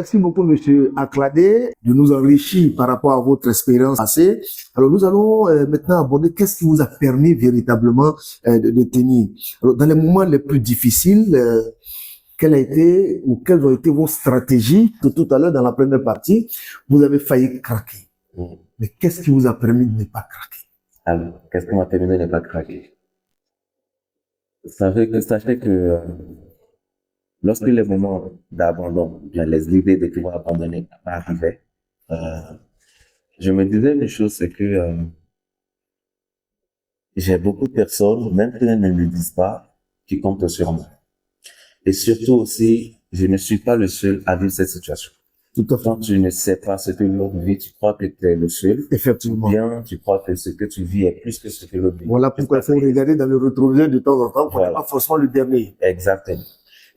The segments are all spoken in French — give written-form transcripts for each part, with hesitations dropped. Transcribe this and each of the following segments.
merci beaucoup, Monsieur Akladé, de nous enrichir par rapport à votre expérience passée. Alors, nous allons maintenant aborder qu'est-ce qui vous a permis véritablement de tenir. Alors, dans les moments les plus difficiles, quelle a été ou quelles ont été vos stratégies? Tout à l'heure, dans la première partie, vous avez failli craquer. Mais qu'est-ce qui vous a permis de ne pas craquer? Alors, qu'est-ce qui m'a permis de ne pas craquer? Sachez que lorsque les moments d'abandon, bien les idées de pouvoir abandonner arrivaient, euh, je me disais une chose, c'est que j'ai beaucoup de personnes, même si elles ne me le disent pas, qui comptent sur moi. Et surtout aussi, je ne suis pas le seul à vivre cette situation. Tout à fait. Quand tu ne sais pas ce que l'autre vit, tu crois que tu es le seul. Effectivement. Bien, tu crois que ce que tu vis est plus que ce que l'autre vit. Voilà pourquoi il faut regarder dans le rétroviseur de temps en temps, Voilà. pas forcément le dernier. Exactement.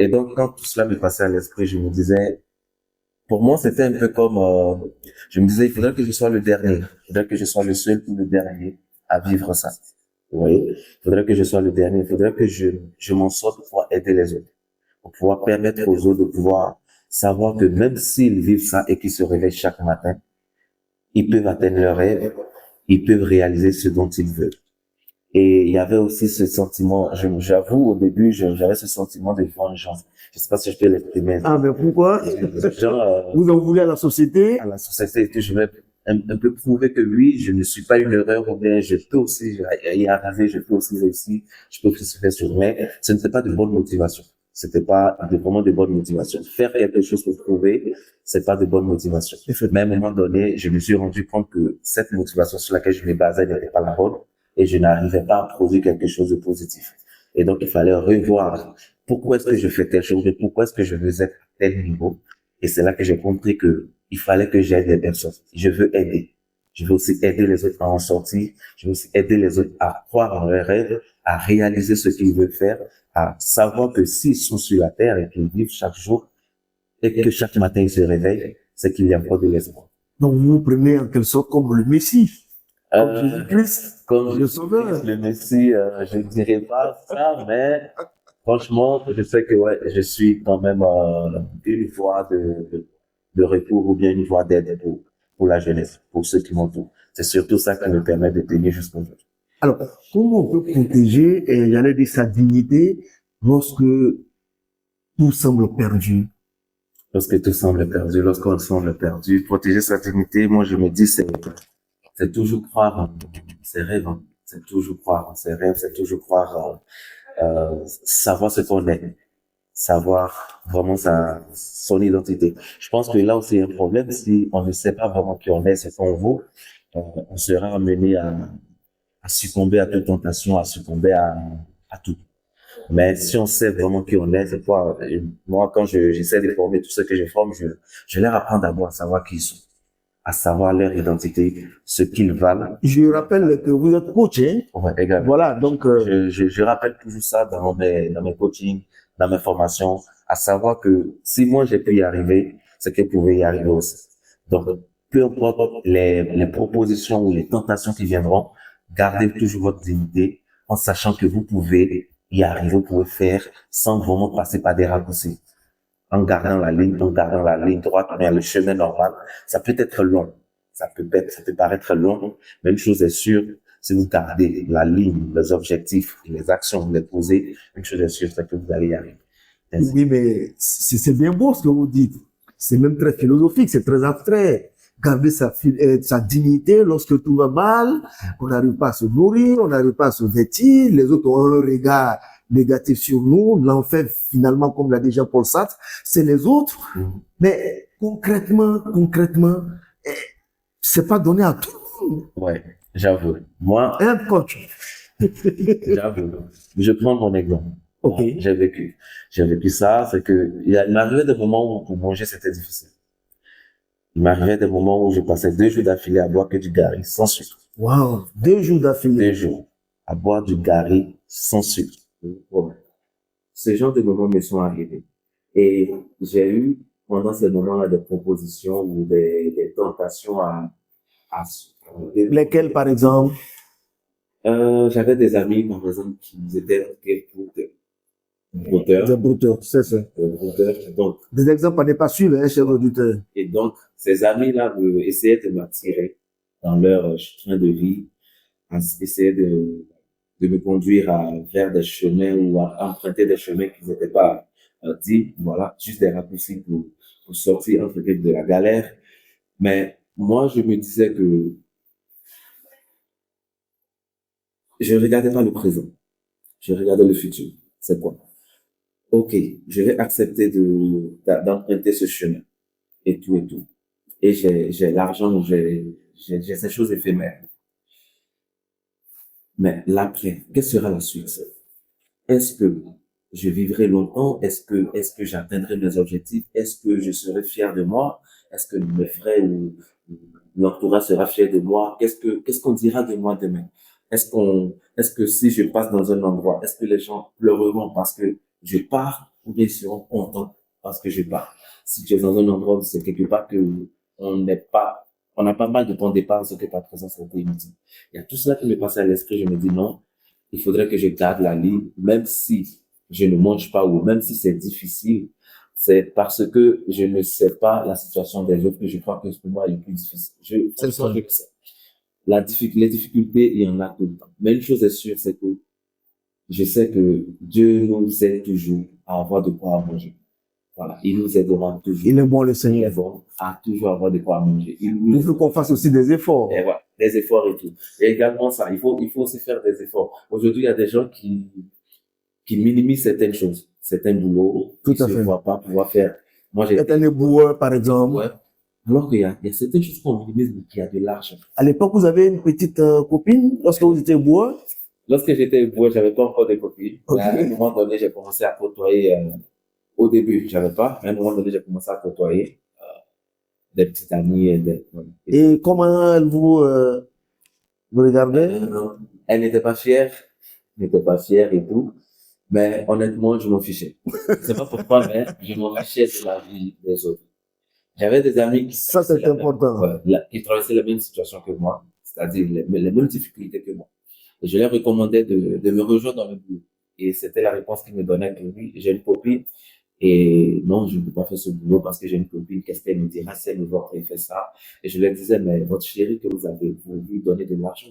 Et donc, quand tout cela me passait à l'esprit, je me disais, pour moi, c'était un peu comme, je me disais, il faudrait que je sois le dernier. Il faudrait que je sois le seul ou le dernier à vivre ça. Vous voyez? Il faudrait que je sois le dernier. Il faudrait que je m'en sorte pour pouvoir aider les autres. Pour pouvoir permettre aux autres de pouvoir savoir que même s'ils vivent ça et qu'ils se réveillent chaque matin, ils peuvent atteindre leurs rêves, ils peuvent réaliser ce dont ils veulent. Et il y avait aussi ce sentiment, j'avoue, au début, j'avais ce sentiment de vengeance. Je sais pas si je peux l'exprimer. Ah, mais pourquoi? Genre, vous en voulez à la société? À la société, que je vais un peu prouver que oui, je ne suis pas une erreur, ou bien je peux aussi y arriver, je peux aussi réussir, je peux aussi faire sur, mais ce n'était pas de bonne motivation. C'était pas vraiment de bonne motivation. Faire quelque chose pour prouver, c'est pas de bonne motivation. Mais à un moment donné, je me suis rendu compte que cette motivation sur laquelle je me basais n'était pas la bonne et je n'arrivais pas à produire quelque chose de positif. Et donc, il fallait revoir pourquoi est-ce que je fais telle chose et pourquoi est-ce que je veux être à tel niveau. Et c'est là que j'ai compris que il fallait que j'aide les personnes. Je veux aider. Je veux aussi aider les autres à en sortir. Je veux aussi aider les autres à croire en leurs rêves, à réaliser ce qu'ils veulent faire, à savoir que s'ils sont sur la terre et qu'ils vivent chaque jour et que chaque matin ils se réveillent, c'est qu'il y a encore de l'espoir. Donc, vous vous prenez en quelque sorte comme le Messie. Comme Jésus-Christ. Comme le Sauveur. Le Messie, je ne dirais pas ça, mais franchement, je sais que ouais, je suis quand même une voie de recours ou bien une voie d'aide pour la jeunesse, pour ceux qui m'entourent. C'est surtout ça qui me permet de tenir jusqu'au bout. Alors, comment on peut protéger, j'allais dire, sa dignité lorsque tout semble perdu? Lorsque tout semble perdu, lorsqu'on semble perdu, protéger sa dignité, moi je me dis, c'est toujours croire en ses rêves, hein. C'est toujours croire en ses rêves, c'est toujours croire savoir ce qu'on est, savoir vraiment son identité. Je pense que là aussi il y a un problème, si on ne sait pas vraiment qui on est, ce qu'on vaut, on sera amené à succomber à toute tentation, à succomber à tout. Mais si on sait vraiment qui on est, c'est quoi, moi quand j'essaie de former tout ce que je forme, je leur apprends d'abord à savoir qui ils sont, à savoir leur identité, ce qu'ils valent. Je rappelle que vous êtes coach, hein? Ouais, également. Voilà, donc je rappelle toujours ça dans mes coachings, dans mes formations, à savoir que si moi j'ai pu y arriver, c'est qu'ils pouvaient y arriver aussi. Donc, peu importe les propositions ou les tentations qui viendront, gardez toujours votre dignité en sachant que vous pouvez y arriver, vous pouvez faire sans vraiment passer par des raccourcis. En gardant la ligne droite, mais le chemin normal, ça peut être long. Ça peut paraître long, mais une chose est sûre, si vous gardez la ligne, les objectifs, les actions, vous les posez, une chose est sûre, c'est que vous allez y arriver. Ainsi. Oui, mais c'est bien beau ce que vous dites. C'est même très philosophique, c'est très abstrait. Garder sa dignité lorsque tout va mal, on n'arrive pas à se nourrir, on n'arrive pas à se vêtir, les autres ont un regard négatif sur nous, l'enfer finalement, comme l'a dit Jean-Paul Sartre, c'est les autres. Mais concrètement, c'est pas donné à tout le monde. Ouais, j'avoue. Moi, un coach. J'avoue. Je prends mon exemple. Ok. J'ai vécu ça, c'est que il m'arrivait des moments où pour manger c'était difficile. Il m'arrivait des moments où je passais 2 jours d'affilée à boire que du Gary sans sucre. Wow, 2 jours d'affilée. 2 jours à boire du Gary sans sucre. Ouais. Ce genre de moments me sont arrivés. Et j'ai eu, pendant ces moments-là, des propositions ou des tentations à lesquels, par exemple? J'avais des amis, par exemple, qui étaient OK pour brouteur, Des brouteurs, c'est ça. brouteur. Donc, Des exemples à ne pas suivre, hein, chers auditeurs. et donc, ces amis-là essayaient de m'attirer dans leur train de vie, essayaient de me conduire vers des chemins ou à emprunter des chemins qui n'étaient pas dits, voilà, juste des raccourcis pour sortir entre guillemets de la galère. Mais moi, je me disais que je regardais pas le présent, je regardais le futur. C'est quoi? Ok, je vais accepter d'emprunter ce chemin et tout et tout. Et j'ai l'argent, j'ai ces choses éphémères. Mais l'après, quelle sera la suite? Est-ce que je vivrai longtemps? Est-ce que j'atteindrai mes objectifs? Est-ce que je serai fier de moi? Est-ce que mes frères ou l'entourage sera fier de moi? Qu'est-ce qu'on dira de moi demain? Est-ce que si je passe dans un endroit, est-ce que les gens pleureront parce que je pars ou bien ils seront contents parce que je pars? Si tu es dans un endroit où c'est quelque part que on n'est pas, on a pas mal de ton départ, ce que ta présence a été inutile. Il y a tout cela qui me passait à l'esprit. Je me dis non, il faudrait que je garde la ligne, même si je ne mange pas ou même si c'est difficile. C'est parce que je ne sais pas la situation des autres que je crois que pour moi est le plus difficile. C'est ça. Je le sais. Les difficultés, il y en a tout le temps. Mais une chose est sûre, c'est que je sais que Dieu nous aide toujours à avoir de quoi manger. Voilà. Il nous aidera toujours. Il est bon, le Il est Seigneur. bon à toujours avoir de quoi manger. Il faut qu'on fasse aussi des efforts. Et voilà, des efforts et tout. Et également ça, il faut aussi faire des efforts. Aujourd'hui, il y a des gens qui minimisent certaines choses, certains boulots, Tout qui à se fait. voient pas pouvoir faire. Moi, j'ai Être un éboueur, par exemple. ouais. Alors il y a certaines choses qu'on minimise, mais qui a de l'argent. À l'époque, vous avez une petite copine lorsque vous étiez éboueur. Lorsque j'étais éboueur, j'avais pas encore de copine. Ok. Mais à un moment donné, j'ai commencé à côtoyer, au début, j'avais pas, mais à un moment donné, j'ai commencé à côtoyer, des petites amies et des, voilà. Et comment elle vous regardait? Elle n'était pas fière et tout. Mais honnêtement, je m'en fichais. Je sais pas pourquoi, mais je m'en fichais de la vie des autres. J'avais des amis Ça, c'est important. qui traversaient la même situation que moi, c'est-à-dire les mêmes difficultés que moi. Et je leur recommandais de me rejoindre dans le boulot. Et c'était la réponse qu'ils me donnaient que oui, j'ai une copine et non, je ne peux pas faire ce boulot parce que j'ai une copine. Qu'est-ce qu'elle me dira si elle me voit qu'elle fait ça? Et je leur disais, mais votre chérie que vous avez, vous lui donnez de l'argent?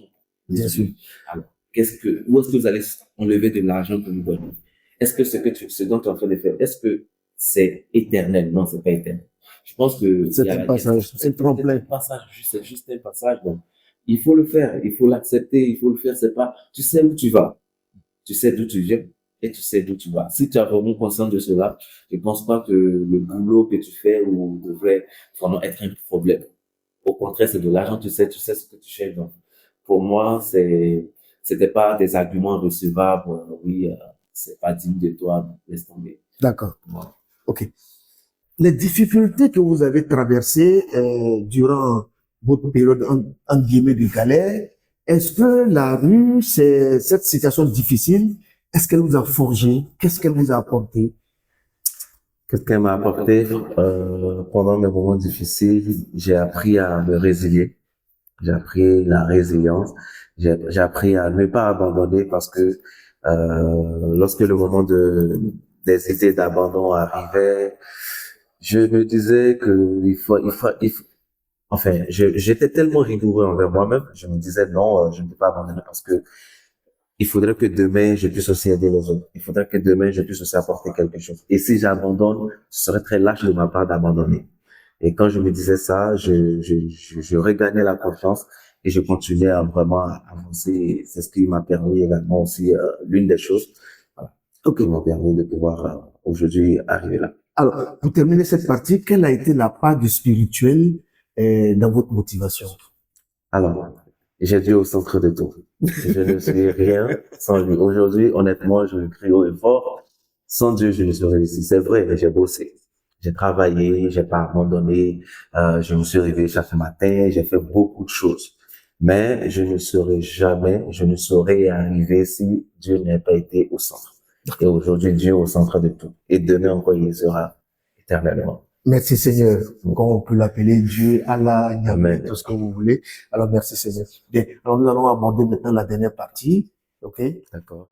Bien sûr. Alors, où est-ce que vous allez enlever de l'argent pour lui donner? Est-ce que ce dont tu es en train de faire, est-ce que c'est éternel? Non, c'est pas éternel. Je pense que C'est un passage, un tremplin. c'est juste un passage. Donc, il faut le faire, il faut l'accepter, il faut le faire. C'est pas, tu sais où tu vas, tu sais d'où tu viens et tu sais d'où tu vas. Si tu as vraiment conscience de cela, je pense pas que le boulot que tu fais ou devrait vraiment être un problème. Au contraire, c'est de l'argent, tu sais ce que tu cherches. Donc, pour moi, c'était pas des arguments recevables. Oui, c'est pas digne de toi, laisse tomber. D'accord. Voilà. OK. Les difficultés que vous avez traversées durant votre période en guillemets de galère, est-ce que la rue, cette situation difficile, est-ce qu'elle vous a forgé? Qu'est-ce qu'elle vous a apporté? Qu'est-ce qu'elle m'a apporté pendant mes moments difficiles? J'ai appris à me résilier. J'ai appris la résilience. J'ai appris à ne pas abandonner parce que lorsque le moment des idées d'abandon arrivait, je me disais que il faut. Enfin, j'étais tellement rigoureux envers moi-même. Je me disais non, je ne peux pas abandonner parce que il faudrait que demain je puisse aussi aider les autres. Il faudrait que demain je puisse aussi apporter quelque chose. Et si j'abandonne, ce serait très lâche de ma part d'abandonner. Et quand je me disais ça, je regagnais la confiance et je continuais à vraiment avancer. C'est ce qui m'a permis également aussi, l'une des choses, voilà, qui m'a permis de pouvoir aujourd'hui arriver là. Alors, pour terminer cette partie, quelle a été la part du spirituel dans votre motivation? Alors, j'ai Dieu au centre de tout. Je ne suis rien sans lui. Aujourd'hui, honnêtement, je le crie haut et fort. Sans Dieu, je ne serais ici. C'est vrai, mais j'ai bossé. J'ai travaillé, j'ai pas abandonné, je me suis réveillé chaque matin, j'ai fait beaucoup de choses. Mais je ne saurais arriver si Dieu n'avait pas été au centre. Et aujourd'hui, Dieu est au centre de tout. Et demain encore, il sera éternellement. Merci Seigneur. Comme on peut l'appeler Dieu, Allah, Yahweh, Amen. tout ce que vous voulez. Alors merci Seigneur. Bien. Alors nous allons aborder maintenant la dernière partie. OK? D'accord.